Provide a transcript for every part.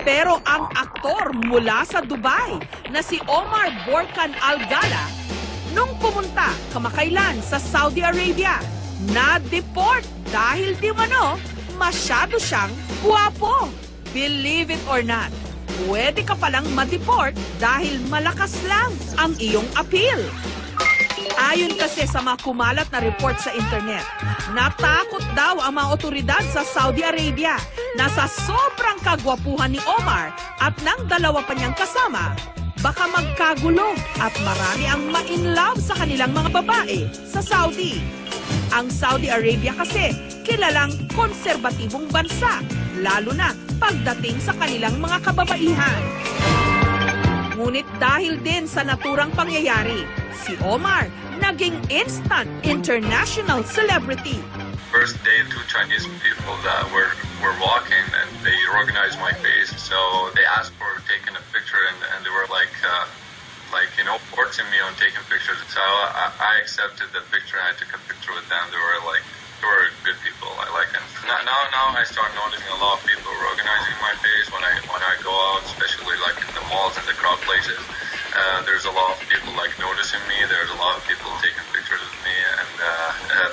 Pero ang aktor mula sa Dubai na si Omar Borkan Algala, nung pumunta kamakailan sa Saudi Arabia, na-deport dahil di mano masyado siyang guwapo. Believe it or not, pwede ka palang ma-deport dahil malakas lang ang iyong appeal. Ayon kasi sa mga kumalat na report sa internet, natakot daw ang mga otoridad sa Saudi Arabia na sa sobrang kagwapuhan ni Omar at ng dalawa pa niyang kasama, baka magkagulo at marami ang ma-inlove sa kanilang mga babae sa Saudi. Ang Saudi Arabia kasi kilalang konserbatibong bansa, lalo na pagdating sa kanilang mga kababaihan. Ngunit dahil din sa naturang pangyayari, si Omar naging instant international celebrity. First day, two Chinese people that were walking and they recognized my face, so they asked for taking a picture and they were like forcing me on taking pictures. So I accepted the picture and I took a picture with them. They were good people. I like them. Now I start noticing a lot of people recognizing my face when I go out, especially like in the malls and the crowd places. There's a lot of people like noticing me. There's a lot of people taking pictures of me, and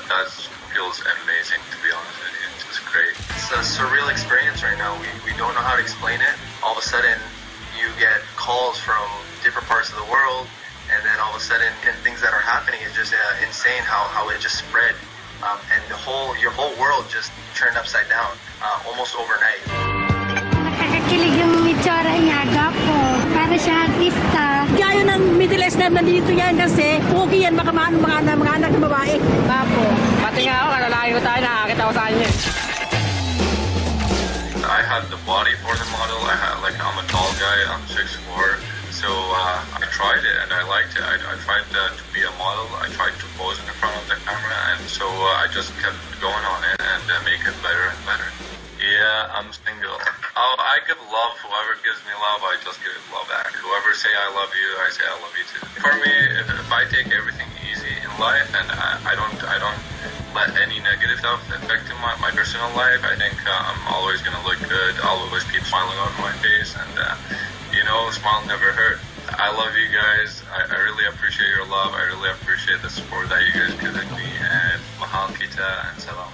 that feels amazing, to be honest with you. It's just great. It's a surreal experience right now. We don't know how to explain it. All of a sudden, you get calls from different parts of the world, and then all of a sudden, things that are happening is just insane. How it just spread, and your whole world just turned upside down almost overnight. Nakakakilig yung itsura niya, gapo. Para siya artista. Gaya ng Middle East na nandito yan kasi pogi yan mga anak ng babae. Gapo. Pati nga ako, kalalaki ko tayo, nakakita ko sa kanya. I had the body for the model. I'm a tall guy. I'm 6'4". So I tried it and I liked it. I tried to be a model. I tried to pose in front of the camera, and so I just kept going on it and make it better and better. Yeah, I'm single. I give love. Whoever gives me love, I just give love back. Whoever say I love you, I say I love you too. For me, if I take everything easy in life and I don't let any negative stuff affect my personal life, I think I'm always gonna look good. I'll always keep smiling on my face, and smile never hurt. I love you guys. I really appreciate your love. I really appreciate the support that you guys give me, and mahal kita and salam.